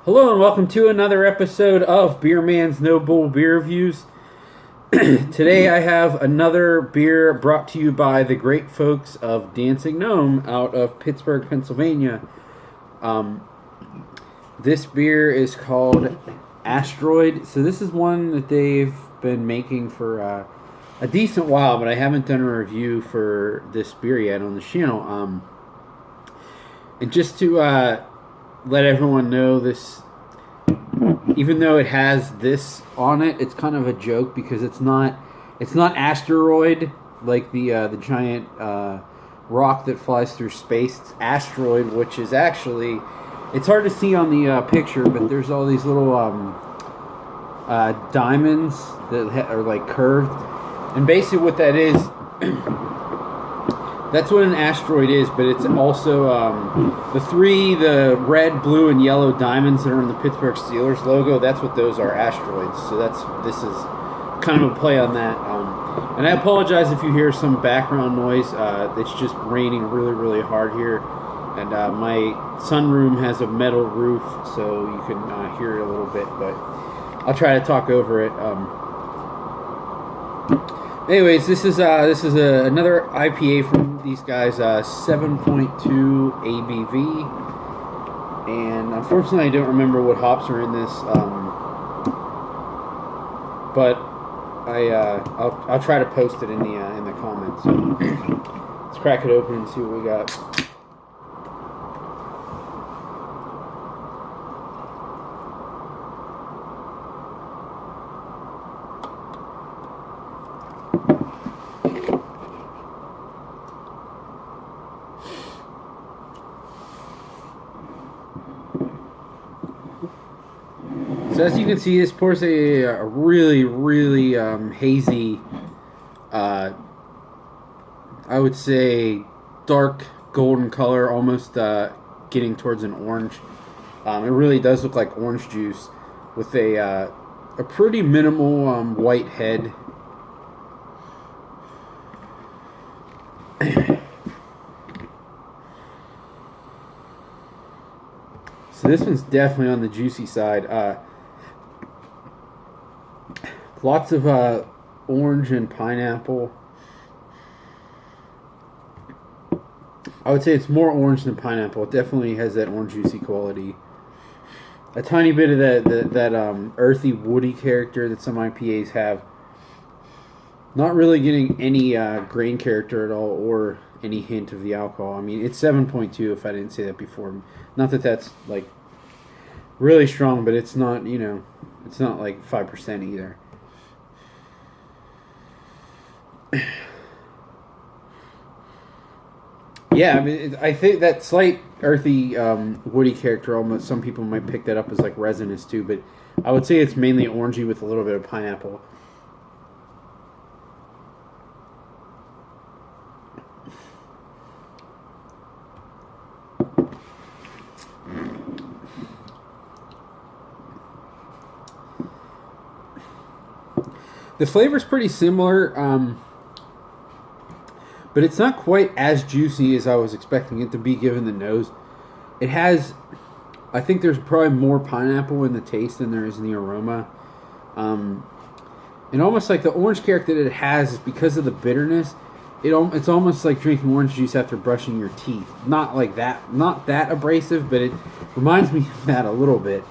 Hello and welcome to another episode of Beer Man's No Bull Beer Reviews. Today I have another beer brought to you by the great folks of Dancing Gnome out of Pittsburgh, Pennsylvania. This beer is called Astroid. So this is one that they've been making for a decent while, but I haven't done a review for this beer yet on the channel. And just to let everyone know, this, even though it has this on it, it's kind of a joke because it's not asteroid like the giant rock that flies through space. It's Astroid, which is actually, it's hard to see on the picture, but there's all these little diamonds that are like curved, and basically what that is. That's what an asteroid is, but it's also the red, blue, and yellow diamonds that are in the Pittsburgh Steelers logo. That's what those are, asteroids. So this is kind of a play on that. And I apologize if you hear some background noise. It's just raining really, really hard here, and my sunroom has a metal roof, so you can hear it a little bit. But I'll try to talk over it. Anyways, this is another IPA from these guys, 7.2 ABV, and unfortunately I don't remember what hops are in this, but I'll try to post it in the comments. So let's crack it open and see what we got. So as you can see, this pours a really, really hazy, I would say dark golden color, almost getting towards an orange. It really does look like orange juice with a pretty minimal white head. So this one's definitely on the juicy side. Lots of orange and pineapple. I would say it's more orange than pineapple. It definitely has that orange juicy quality. A tiny bit of that earthy, woody character that some IPAs have. Not really getting any grain character at all, or any hint of the alcohol. I mean, it's 7.2 if I didn't say that before. Not that that's like really strong, but it's not, it's not like 5% either. Yeah, I mean, I think that slight earthy, woody character, almost some people might pick that up as like resinous too, but I would say it's mainly orangey with a little bit of pineapple. The flavor's pretty similar, but it's not quite as juicy as I was expecting it to be given the nose. It has, I think there's probably more pineapple in the taste than there is in the aroma. And almost like the orange character that it has is because of the bitterness. It's almost like drinking orange juice after brushing your teeth. Not like that, not that abrasive, but it reminds me of that a little bit.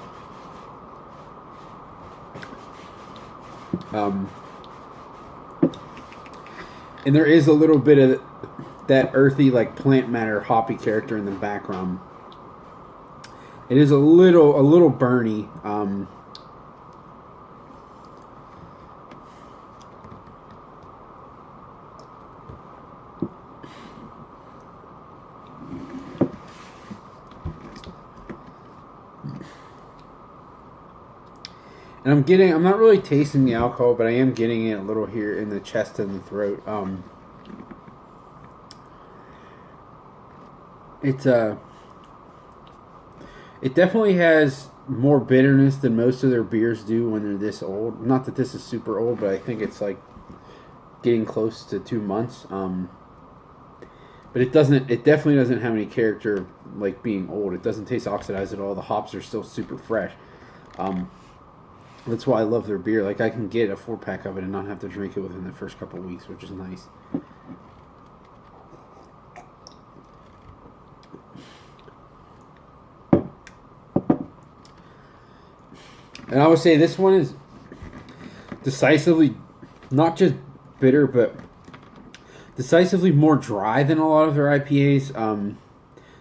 And there is a little bit of that earthy, like plant matter, hoppy character in the background. It is a little burny. And I'm not really tasting the alcohol, but I am getting it a little here in the chest and the throat. It definitely has more bitterness than most of their beers do when they're this old. Not that this is super old, but I think it's like getting close to 2 months. but it doesn't. It definitely doesn't have any character of, like, being old. It doesn't taste oxidized at all. The hops are still super fresh. That's why I love their beer. Like, I can get a 4-pack of it and not have to drink it within the first couple of weeks, which is nice. And I would say this one is decisively not just bitter, but decisively more dry than a lot of their IPAs.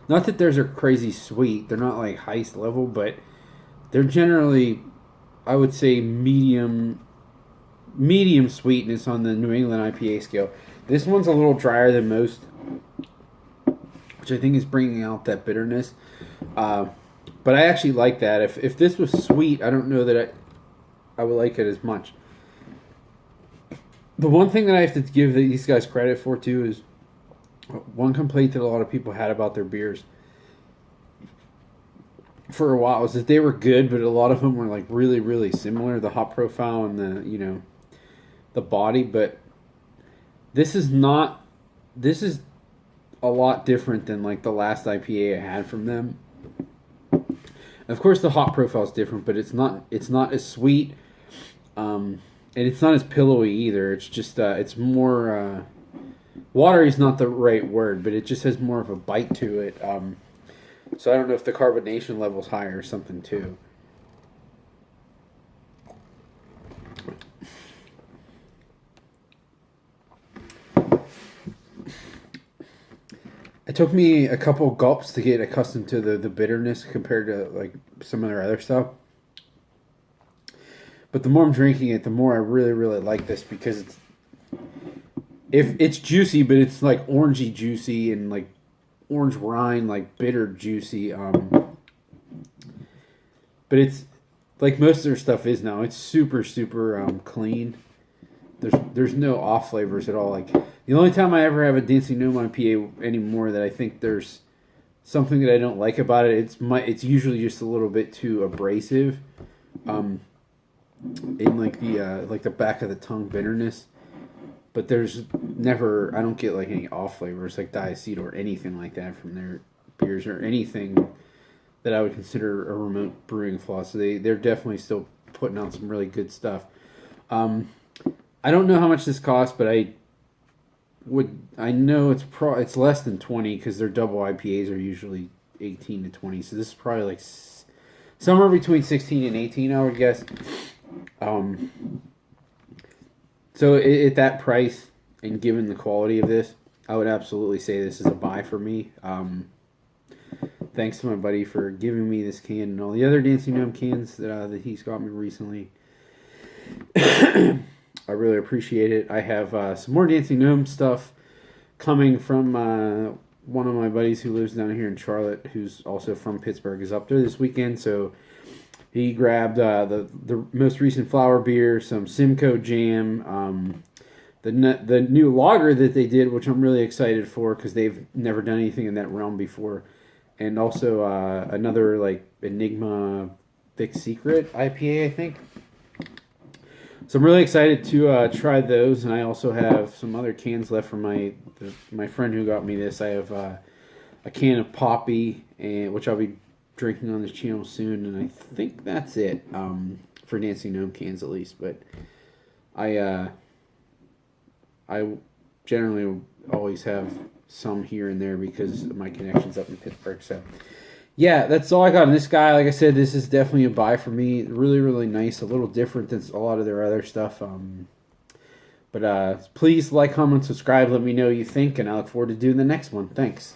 Not that theirs are crazy sweet. They're not like heist level, but they're generally, I would say, medium sweetness on the New England IPA scale. This one's a little drier than most, which I think is bringing out that bitterness. But I actually like that. If this was sweet, I don't know that I would like it as much. The one thing that I have to give these guys credit for, too, is one complaint that a lot of people had about their beers for a while was that they were good, but a lot of them were like really, really similar. The hop profile and the body, but this is not. This is a lot different than like the last IPA I had from them. Of course, the hop profile is different, but it's not as sweet, and it's not as pillowy either. It's just it's more watery is not the right word, but it just has more of a bite to it. So I don't know if the carbonation level's higher or something too. It took me a couple gulps to get accustomed to the bitterness compared to like some of their other stuff. But the more I'm drinking it, the more I really, really like this because it's juicy, but it's like orangey juicy and like orange rind, like bitter juicy. But it's like most of their stuff is now. It's super, super clean. There's no off flavors at all. Like the only time I ever have a Dancing Gnome IPA anymore that I think there's something that I don't like about it, it's usually just a little bit too abrasive. In like the back of the tongue bitterness. But there's never, I don't get like any off flavors like diacetyl or anything like that from their beers or anything that I would consider a remote brewing flaw. So they're definitely still putting out some really good stuff. I don't know how much this costs, but I know it's less than 20 because their double IPAs are usually 18 to 20. So this is probably like somewhere between 16 and 18, I would guess. So at that price and given the quality of this, I would absolutely say this is a buy for me. Thanks to my buddy for giving me this can and all the other Dancing Gnome cans that he's got me recently. I really appreciate it. I have some more Dancing Gnome stuff coming from one of my buddies who lives down here in Charlotte, who's also from Pittsburgh, is up there this weekend. So he grabbed the most recent flower beer, some Simcoe jam, the new lager that they did, which I'm really excited for because they've never done anything in that realm before, and also another like Enigma Big Secret IPA, I think. So I'm really excited to try those, and I also have some other cans left from my friend who got me this. I have a can of Poppy, which I'll be drinking on this channel soon, and I think that's it for Dancing Gnome cans at least. But I generally always have some here and there because of my connections up in Pittsburgh. So yeah, that's all I got on this guy. Like I said, this is definitely a buy for me. Really, really nice. A little different than a lot of their other stuff. But please like, comment, subscribe. Let me know what you think, and I look forward to doing the next one. Thanks.